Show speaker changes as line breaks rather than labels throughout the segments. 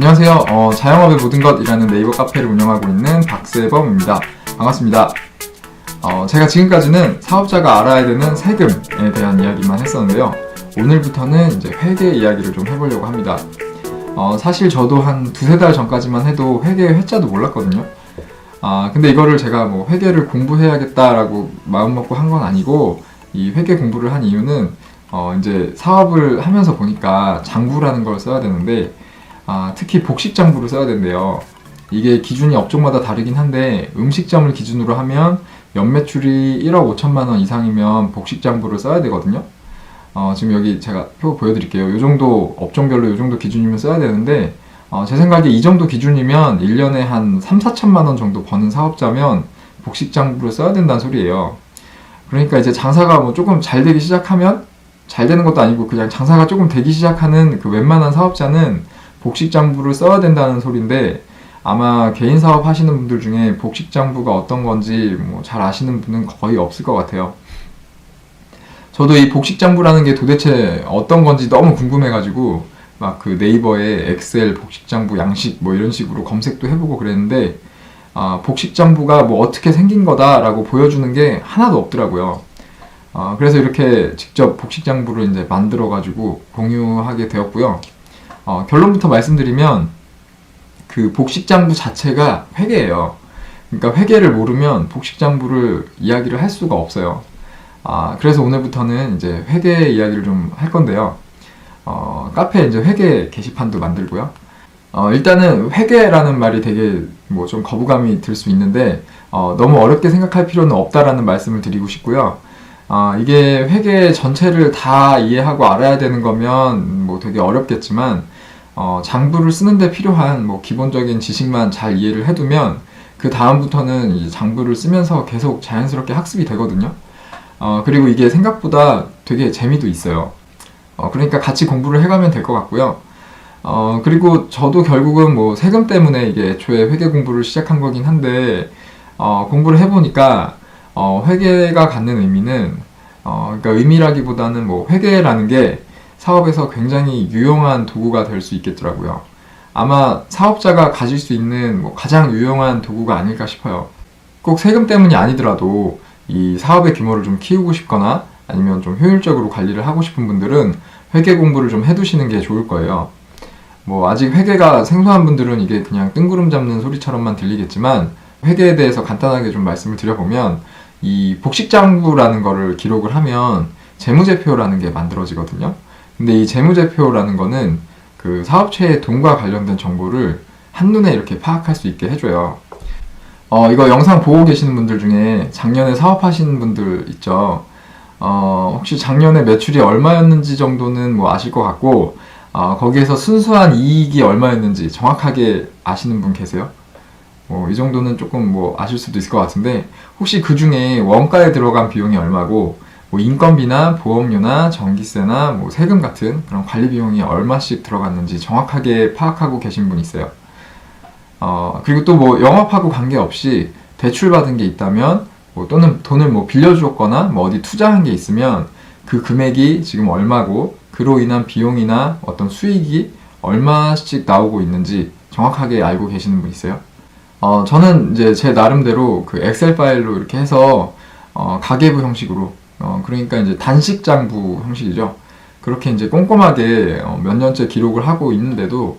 안녕하세요. 자영업의 모든 것이라는 네이버 카페를 운영하고 있는 박세범입니다. 반갑습니다. 제가 지금까지는 사업자가 알아야 되는 세금에 대한 이야기만 했었는데요. 오늘부터는 이제 회계 이야기를 좀 해보려고 합니다. 사실 저도 한 두세 달 전까지만 해도 회계의 회자도 몰랐거든요. 근데 이거를 제가 뭐 회계를 공부해야겠다라고 마음먹고 한 건 아니고, 이 회계 공부를 한 이유는 이제 사업을 하면서 보니까 장부라는 걸 써야 되는데, 특히 복식장부를 써야 된대요. 이게 기준이 업종마다 다르긴 한데, 음식점을 기준으로 하면 연매출이 1억 5천만 원 이상이면 복식장부를 써야 되거든요. 지금 여기 제가 표 보여드릴게요. 이 정도 업종별로 이 정도 기준이면 써야 되는데, 제 생각에 이 정도 기준이면 1년에 한 3, 4천만 원 정도 버는 사업자면 복식장부를 써야 된다는 소리예요. 그러니까 이제 장사가 뭐 조금 잘 되기 시작하면, 잘 되는 것도 아니고 그냥 장사가 조금 되기 시작하는 그 웬만한 사업자는 복식장부를 써야 된다는 소리인데, 아마 개인 사업 하시는 분들 중에 복식장부가 어떤 건지 뭐 잘 아시는 분은 거의 없을 것 같아요. 저도 이 복식장부라는 게 도대체 어떤 건지 너무 궁금해가지고 막 그 네이버에 엑셀 복식장부 양식 뭐 이런 식으로 검색도 해보고 그랬는데, 복식장부가 뭐 어떻게 생긴 거다라고 보여주는 게 하나도 없더라고요. 그래서 이렇게 직접 복식장부를 이제 만들어가지고 공유하게 되었고요. 결론부터 말씀드리면 그 복식장부 자체가 회계예요. 그러니까 회계를 모르면 복식장부를 이야기를 할 수가 없어요. 그래서 오늘부터는 이제 회계 이야기를 좀 할 건데요. 카페에 이제 회계 게시판도 만들고요. 일단은 회계라는 말이 되게 뭐 좀 거부감이 들 수 있는데, 너무 어렵게 생각할 필요는 없다라는 말씀을 드리고 싶고요. 이게 회계 전체를 다 이해하고 알아야 되는 거면 뭐 되게 어렵겠지만, 장부를 쓰는데 필요한 뭐 기본적인 지식만 잘 이해를 해두면 그 다음부터는 이제 장부를 쓰면서 계속 자연스럽게 학습이 되거든요. 그리고 이게 생각보다 되게 재미도 있어요. 그러니까 같이 공부를 해가면 될 것 같고요. 그리고 저도 결국은 뭐 세금 때문에 이게 애초에 회계 공부를 시작한 거긴 한데, 공부를 해보니까 회계가 갖는 의미는, 그러니까 의미라기보다는 뭐 회계라는 게 사업에서 굉장히 유용한 도구가 될 수 있겠더라고요. 아마 사업자가 가질 수 있는 뭐 가장 유용한 도구가 아닐까 싶어요. 꼭 세금 때문이 아니더라도 이 사업의 규모를 좀 키우고 싶거나 아니면 좀 효율적으로 관리를 하고 싶은 분들은 회계 공부를 좀 해두시는 게 좋을 거예요. 뭐 아직 회계가 생소한 분들은 이게 그냥 뜬구름 잡는 소리처럼만 들리겠지만, 회계에 대해서 간단하게 좀 말씀을 드려보면, 이 복식장부라는 거를 기록을 하면 재무제표라는 게 만들어지거든요. 근데 이 재무제표라는 거는 그 사업체의 돈과 관련된 정보를 한눈에 이렇게 파악할 수 있게 해줘요. 이거 영상 보고 계시는 분들 중에 작년에 사업하시는 분들 있죠. 혹시 작년에 매출이 얼마였는지 정도는 뭐 아실 것 같고, 거기에서 순수한 이익이 얼마였는지 정확하게 아시는 분 계세요? 이 정도는 조금 뭐 아실 수도 있을 것 같은데, 혹시 그 중에 원가에 들어간 비용이 얼마고, 뭐 인건비나 보험료나 전기세나 뭐 세금 같은 그런 관리 비용이 얼마씩 들어갔는지 정확하게 파악하고 계신 분 있어요? 그리고 또 뭐 영업하고 관계없이 대출 받은 게 있다면, 뭐 또는 돈을 뭐 빌려주었거나 뭐 어디 투자한 게 있으면 그 금액이 지금 얼마고, 그로 인한 비용이나 어떤 수익이 얼마씩 나오고 있는지 정확하게 알고 계시는 분 있어요? 저는 이제 제 나름대로 그 엑셀 파일로 이렇게 해서 가계부 형식으로, 그러니까 이제 단식장부 형식이죠. 그렇게 이제 꼼꼼하게 몇 년째 기록을 하고 있는데도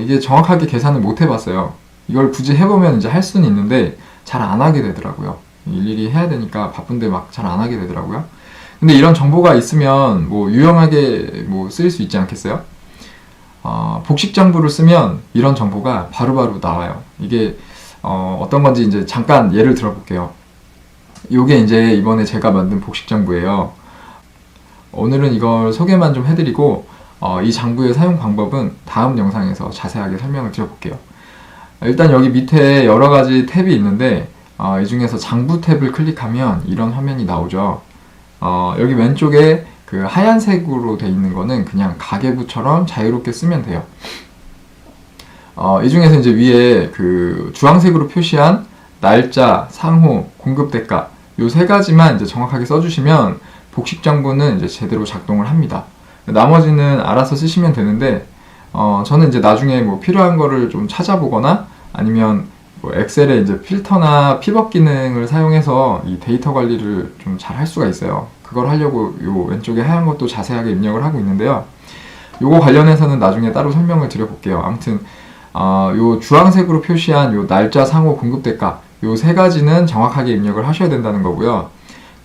이게 정확하게 계산을 못 해봤어요. 이걸 굳이 해보면 이제 할 수는 있는데 잘 안 하게 되더라고요. 일일이 해야 되니까 바쁜데 막 잘 안 하게 되더라고요. 근데 이런 정보가 있으면 뭐 유용하게 뭐 쓰일 수 있지 않겠어요? 복식장부를 쓰면 이런 정보가 바로바로 나와요. 이게 어떤 건지 이제 잠깐 예를 들어볼게요. 요게 이제 이번에 제가 만든 복식장부예요. 오늘은 이걸 소개만 좀 해드리고, 이 장부의 사용 방법은 다음 영상에서 자세하게 설명을 드려볼게요. 일단 여기 밑에 여러 가지 탭이 있는데, 이 중에서 장부 탭을 클릭하면 이런 화면이 나오죠. 여기 왼쪽에 그 하얀색으로 돼 있는 거는 그냥 가계부처럼 자유롭게 쓰면 돼요. 이 중에서 이제 위에 그 주황색으로 표시한 날짜, 상호, 공급 대가, 요 세 가지만 이제 정확하게 써주시면 복식장부는 이제 제대로 작동을 합니다. 나머지는 알아서 쓰시면 되는데, 저는 이제 나중에 뭐 필요한 거를 좀 찾아보거나 아니면 뭐 엑셀에 이제 필터나 피벗 기능을 사용해서 이 데이터 관리를 좀 잘 할 수가 있어요. 그걸 하려고 요 왼쪽에 하얀 것도 자세하게 입력을 하고 있는데요. 요거 관련해서는 나중에 따로 설명을 드려볼게요. 아무튼 요 주황색으로 표시한 요 날짜, 상호, 공급 대가 요 세 가지는 정확하게 입력을 하셔야 된다는 거고요.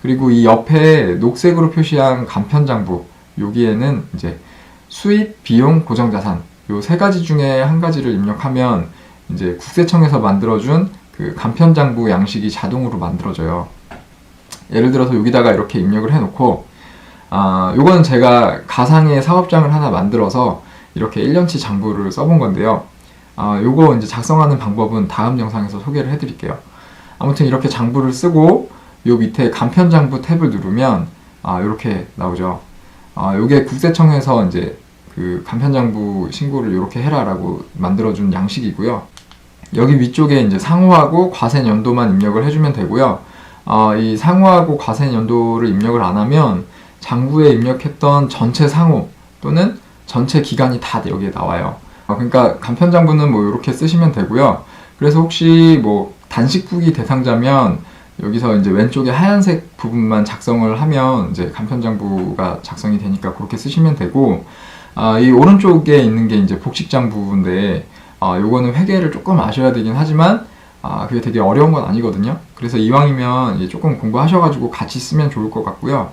그리고 이 옆에 녹색으로 표시한 간편장부 여기에는 이제 수입, 비용, 고정자산 요 세 가지 중에 한 가지를 입력하면 이제 국세청에서 만들어준 그 간편장부 양식이 자동으로 만들어져요. 예를 들어서 여기다가 이렇게 입력을 해놓고 요거는 제가 가상의 사업장을 하나 만들어서 이렇게 1년치 장부를 써본 건데요. 요거 이제 작성하는 방법은 다음 영상에서 소개를 해드릴게요. 아무튼 이렇게 장부를 쓰고 요 밑에 간편장부 탭을 누르면 이렇게 나오죠. 요게 국세청에서 이제 그 간편장부 신고를 이렇게 해라라고 만들어준 양식이고요. 여기 위쪽에 이제 상호하고 과세 연도만 입력을 해주면 되고요. 이 상호하고 과세 연도를 입력을 안 하면 장부에 입력했던 전체 상호 또는 전체 기간이 다 여기에 나와요. 그러니까 간편장부는 뭐 이렇게 쓰시면 되고요. 그래서 혹시 뭐 단식부기 대상자면 여기서 이제 왼쪽에 하얀색 부분만 작성을 하면 이제 간편장부가 작성이 되니까 그렇게 쓰시면 되고, 이 오른쪽에 있는 게 이제 복식장부인데 요거는 회계를 조금 아셔야 되긴 하지만 그게 되게 어려운 건 아니거든요. 그래서 이왕이면 조금 공부하셔가지고 같이 쓰면 좋을 것 같고요.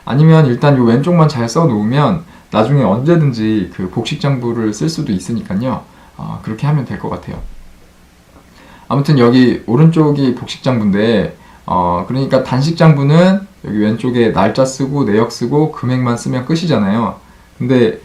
아니면 일단 요 왼쪽만 잘 써 놓으면 나중에 언제든지 그 복식장부를 쓸 수도 있으니까요. 그렇게 하면 될 것 같아요. 아무튼 여기 오른쪽이 복식장부인데 그러니까 단식장부는 여기 왼쪽에 날짜 쓰고 내역 쓰고 금액만 쓰면 끝이잖아요. 근데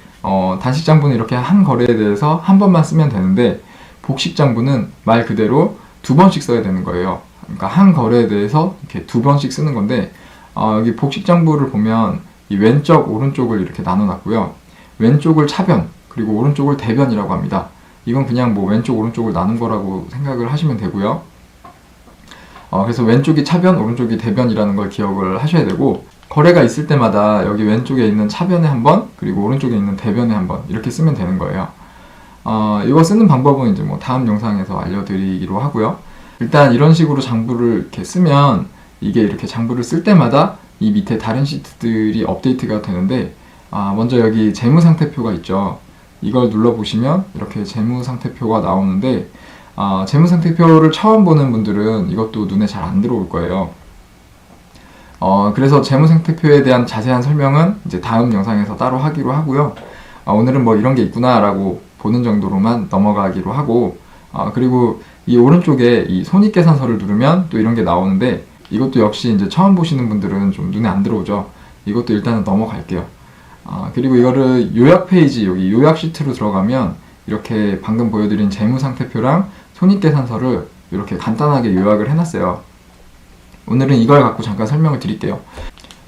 단식장부는 이렇게 한 거래에 대해서 한 번만 쓰면 되는데 복식장부는 말 그대로 두 번씩 써야 되는 거예요. 그러니까 한 거래에 대해서 이렇게 두 번씩 쓰는 건데 여기 복식장부를 보면 이 왼쪽 오른쪽을 이렇게 나눠 놨고요. 왼쪽을 차변 그리고 오른쪽을 대변이라고 합니다. 이건 그냥 뭐 왼쪽 오른쪽을 나눈 거라고 생각을 하시면 되고요. 그래서 왼쪽이 차변 오른쪽이 대변이라는 걸 기억을 하셔야 되고, 거래가 있을 때마다 여기 왼쪽에 있는 차변에 한 번 그리고 오른쪽에 있는 대변에 한 번 이렇게 쓰면 되는 거예요. 이거 쓰는 방법은 이제 뭐 다음 영상에서 알려드리기로 하고요. 일단 이런 식으로 장부를 이렇게 쓰면 이게 이렇게 장부를 쓸 때마다 이 밑에 다른 시트들이 업데이트가 되는데, 먼저 여기 재무상태표가 있죠. 이걸 눌러보시면 이렇게 재무상태표가 나오는데, 재무상태표를 처음 보는 분들은 이것도 눈에 잘 안 들어올 거예요. 그래서 재무상태표에 대한 자세한 설명은 이제 다음 영상에서 따로 하기로 하고요. 오늘은 뭐 이런 게 있구나 라고 보는 정도로만 넘어가기로 하고, 그리고 이 오른쪽에 이 손익계산서를 누르면 또 이런 게 나오는데, 이것도 역시 이제 처음 보시는 분들은 좀 눈에 안 들어오죠. 이것도 일단은 넘어갈게요. 그리고 이거를 요약 페이지, 여기 요약 시트로 들어가면 이렇게 방금 보여드린 재무상태표랑 손익계산서를 이렇게 간단하게 요약을 해놨어요. 오늘은 이걸 갖고 잠깐 설명을 드릴게요.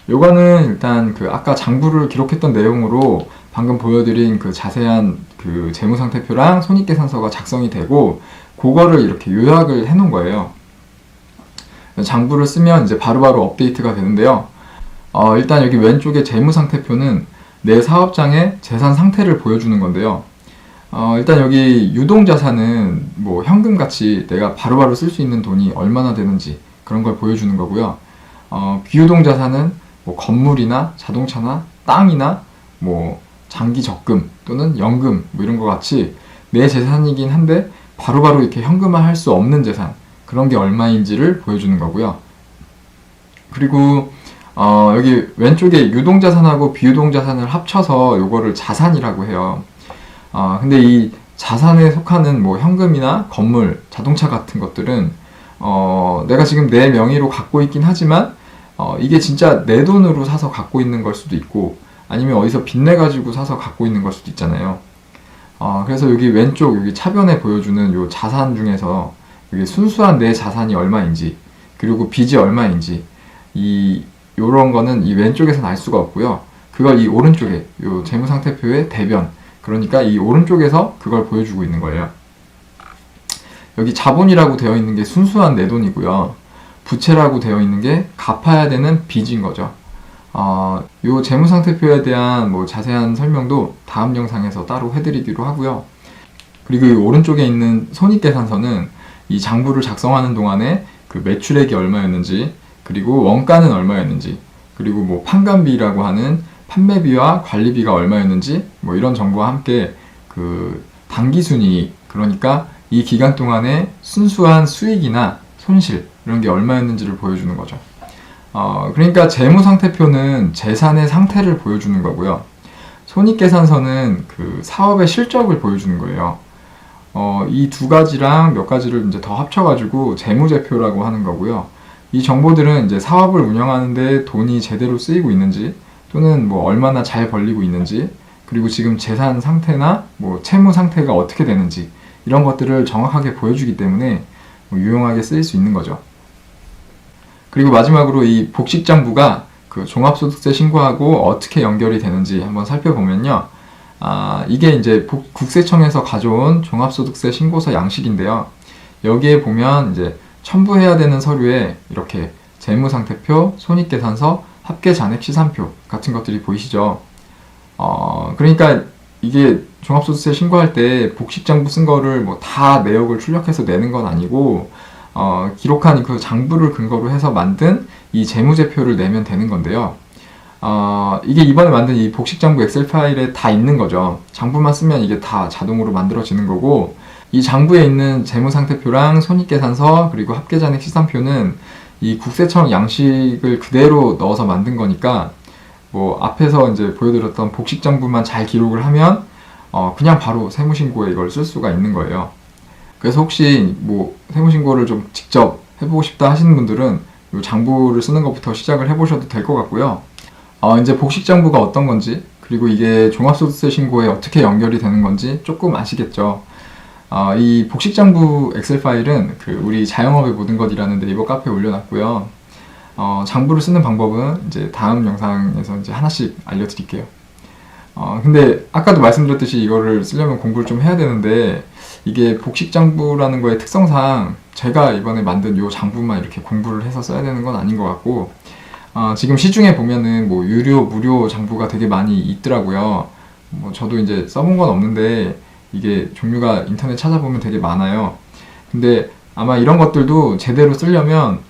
요거는 일단 그 아까 장부를 기록했던 내용으로 방금 보여드린 그 자세한 그 재무상태표랑 손익계산서가 작성이 되고, 그거를 이렇게 요약을 해놓은 거예요. 장부를 쓰면 이제 바로바로 업데이트가 되는데요. 일단 여기 왼쪽에 재무상태표는 내 사업장의 재산 상태를 보여주는 건데요. 일단 여기 유동자산은 뭐 현금같이 내가 바로바로 쓸 수 있는 돈이 얼마나 되는지 그런 걸 보여주는 거고요. 비유동자산은 뭐 건물이나 자동차나 땅이나 뭐 장기 적금 또는 연금 뭐 이런 것 같이 내 재산이긴 한데 바로바로 이렇게 현금화할 수 없는 재산, 그런 게 얼마인지를 보여주는 거고요. 그리고 여기 왼쪽에 유동자산하고 비유동자산을 합쳐서 요거를 자산이라고 해요. 근데 이 자산에 속하는 뭐 현금이나 건물, 자동차 같은 것들은 내가 지금 내 명의로 갖고 있긴 하지만 이게 진짜 내 돈으로 사서 갖고 있는 걸 수도 있고, 아니면 어디서 빚내 가지고 사서 갖고 있는 걸 수도 있잖아요. 그래서 여기 왼쪽 여기 차변에 보여주는 요 자산 중에서 여기 순수한 내 자산이 얼마인지 그리고 빚이 얼마인지 요런 거는 이 왼쪽에서는 알 수가 없고요. 그걸 이 오른쪽에 요 재무상태표의 대변, 그러니까 이 오른쪽에서 그걸 보여주고 있는 거예요. 여기 자본이라고 되어 있는 게 순수한 내 돈이고요. 부채라고 되어 있는 게 갚아야 되는 빚인 거죠. 요 재무상태표에 대한 뭐 자세한 설명도 다음 영상에서 따로 해드리기로 하고요. 그리고 이 오른쪽에 있는 손익계산서는 이 장부를 작성하는 동안에 그 매출액이 얼마였는지, 그리고 원가는 얼마였는지, 그리고 뭐 판관비라고 하는 판매비와 관리비가 얼마였는지, 뭐 이런 정보와 함께 그 당기순이익, 그러니까 이 기간 동안에 순수한 수익이나 손실 이런 게 얼마였는지를 보여주는 거죠. 그러니까 재무상태표는 재산의 상태를 보여주는 거고요. 손익계산서는 그 사업의 실적을 보여주는 거예요. 이 두 가지랑 몇 가지를 이제 더 합쳐가지고 재무제표라고 하는 거고요. 이 정보들은 이제 사업을 운영하는데 돈이 제대로 쓰이고 있는지, 또는 뭐 얼마나 잘 벌리고 있는지, 그리고 지금 재산 상태나 뭐 채무 상태가 어떻게 되는지, 이런 것들을 정확하게 보여주기 때문에 뭐 유용하게 쓰일 수 있는 거죠. 그리고 마지막으로 이 복식장부가 그 종합소득세 신고하고 어떻게 연결이 되는지 한번 살펴보면요. 이게 이제 국세청에서 가져온 종합소득세 신고서 양식인데요. 여기에 보면 이제 첨부해야 되는 서류에 이렇게 재무상태표, 손익계산서, 합계잔액시산표 같은 것들이 보이시죠? 그러니까 이게 종합소득세 신고할 때 복식장부 쓴 거를 뭐 다 내역을 출력해서 내는 건 아니고, 기록한 그 장부를 근거로 해서 만든 이 재무제표를 내면 되는 건데요. 이게 이번에 만든 이 복식장부 엑셀 파일에 다 있는 거죠. 장부만 쓰면 이게 다 자동으로 만들어지는 거고, 이 장부에 있는 재무상태표랑 손익계산서 그리고 합계잔액시산표는 이 국세청 양식을 그대로 넣어서 만든 거니까, 뭐 앞에서 이제 보여드렸던 복식장부만 잘 기록을 하면 그냥 바로 세무신고에 이걸 쓸 수가 있는 거예요. 그래서 혹시 뭐 세무신고를 좀 직접 해보고 싶다 하시는 분들은 이 장부를 쓰는 것부터 시작을 해보셔도 될 것 같고요. 이제 복식장부가 어떤 건지, 그리고 이게 종합소득세 신고에 어떻게 연결이 되는 건지 조금 아시겠죠? 이 복식장부 엑셀 파일은 그 우리 자영업의 모든 것이라는 네이버 카페에 올려놨고요. 장부를 쓰는 방법은 이제 다음 영상에서 이제 하나씩 알려드릴게요. 근데 아까도 말씀드렸듯이 이거를 쓰려면 공부를 좀 해야 되는데, 이게 복식장부라는 거의 특성상 제가 이번에 만든 요 장부만 이렇게 공부를 해서 써야 되는 건 아닌 것 같고, 지금 시중에 보면은 뭐 유료, 무료 장부가 되게 많이 있더라고요. 뭐 저도 이제 써본 건 없는데 이게 종류가 인터넷 찾아보면 되게 많아요. 근데 아마 이런 것들도 제대로 쓰려면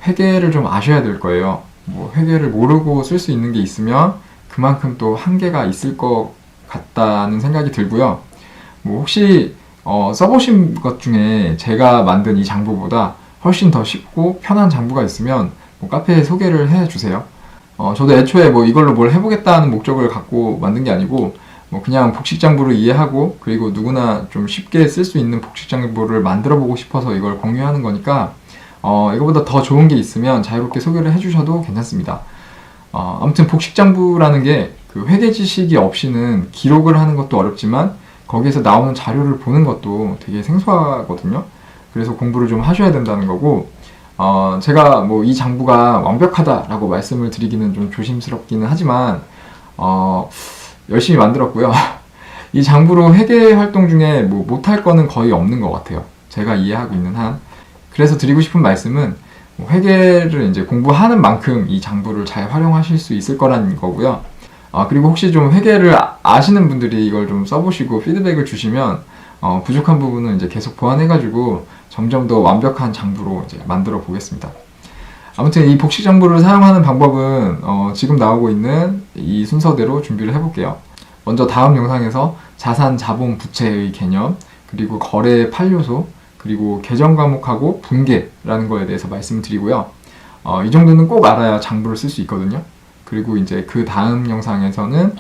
회계를 좀 아셔야 될 거예요. 뭐 회계를 모르고 쓸 수 있는 게 있으면 그만큼 또 한계가 있을 것 같다는 생각이 들고요. 뭐 혹시 써보신 것 중에 제가 만든 이 장부보다 훨씬 더 쉽고 편한 장부가 있으면 뭐 카페에 소개를 해주세요. 저도 애초에 뭐 이걸로 뭘 해보겠다는 목적을 갖고 만든 게 아니고, 뭐 그냥 복식장부를 이해하고, 그리고 누구나 좀 쉽게 쓸 수 있는 복식장부를 만들어 보고 싶어서 이걸 공유하는 거니까, 이거보다 더 좋은 게 있으면 자유롭게 소개를 해주셔도 괜찮습니다. 아무튼 복식장부라는 게 그 회계 지식이 없이는 기록을 하는 것도 어렵지만, 거기에서 나오는 자료를 보는 것도 되게 생소하거든요. 그래서 공부를 좀 하셔야 된다는 거고, 제가 뭐 이 장부가 완벽하다라고 말씀을 드리기는 좀 조심스럽기는 하지만, 열심히 만들었고요. 이 장부로 회계 활동 중에 뭐 못할 거는 거의 없는 것 같아요. 제가 이해하고 있는 한. 그래서 드리고 싶은 말씀은 회계를 이제 공부하는 만큼 이 장부를 잘 활용하실 수 있을 거라는 거고요. 그리고 혹시 좀 회계를 아시는 분들이 이걸 좀 써보시고 피드백을 주시면 부족한 부분은 이제 계속 보완해가지고 점점 더 완벽한 장부로 이제 만들어 보겠습니다. 아무튼 이 복식장부를 사용하는 방법은 지금 나오고 있는 이 순서대로 준비를 해볼게요. 먼저 다음 영상에서 자산, 자본, 부채의 개념, 그리고 거래의 8요소, 그리고 계정 과목하고 분계라는 거에 대해서 말씀을 드리고요. 이 정도는 꼭 알아야 장부를 쓸 수 있거든요. 그리고 이제 그 다음 영상에서는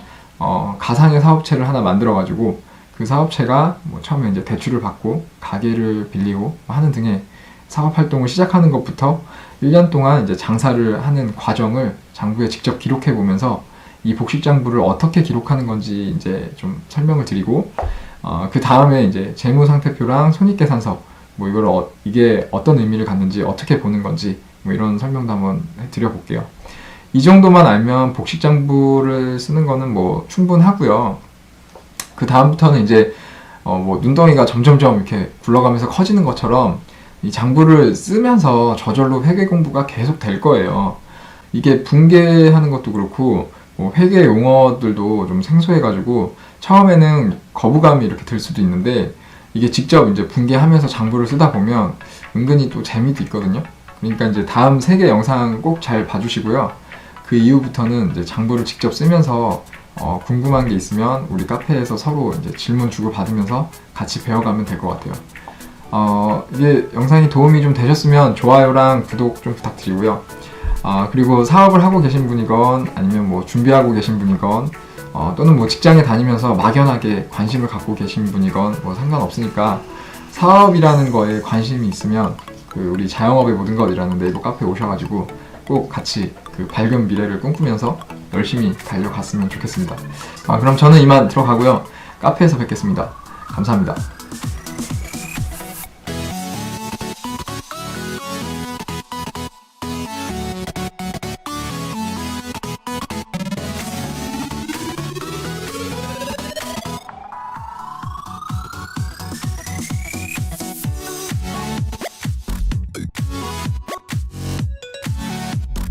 가상의 사업체를 하나 만들어가지고 그 사업체가 뭐 처음에 이제 대출을 받고 가게를 빌리고 하는 등의 사업 활동을 시작하는 것부터 1년 동안 이제 장사를 하는 과정을 장부에 직접 기록해 보면서 이 복식장부를 어떻게 기록하는 건지 이제 좀 설명을 드리고, 그 다음에 이제 재무상태표랑 손익계산서 뭐 이게 어떤 의미를 갖는지 어떻게 보는 건지 뭐 이런 설명도 한번 드려볼게요. 이 정도만 알면 복식장부를 쓰는 거는 뭐 충분하고요. 그 다음부터는 이제 뭐 눈덩이가 점점점 이렇게 굴러가면서 커지는 것처럼 이 장부를 쓰면서 저절로 회계 공부가 계속 될 거예요. 이게 붕괴하는 것도 그렇고 뭐 회계 용어들도 좀 생소해가지고 처음에는 거부감이 이렇게 들 수도 있는데 이게 직접 이제 붕괴하면서 장부를 쓰다 보면 은근히 또 재미도 있거든요. 그러니까 이제 다음 3개 영상 꼭 잘 봐주시고요. 그 이후부터는 이제 장부를 직접 쓰면서 궁금한 게 있으면 우리 카페에서 서로 이제 질문 주고 받으면서 같이 배워가면 될 것 같아요. 이게 영상이 도움이 좀 되셨으면 좋아요랑 구독 좀 부탁드리고요. 그리고 사업을 하고 계신 분이건 아니면 뭐 준비하고 계신 분이건 또는 뭐 직장에 다니면서 막연하게 관심을 갖고 계신 분이건 뭐 상관없으니까 사업이라는 거에 관심이 있으면 그 우리 자영업의 모든 것이라는 네이버 카페에 오셔가지고 꼭 같이 그 밝은 미래를 꿈꾸면서 열심히 달려갔으면 좋겠습니다. 그럼 저는 이만 들어가고요. 카페에서 뵙겠습니다. 감사합니다.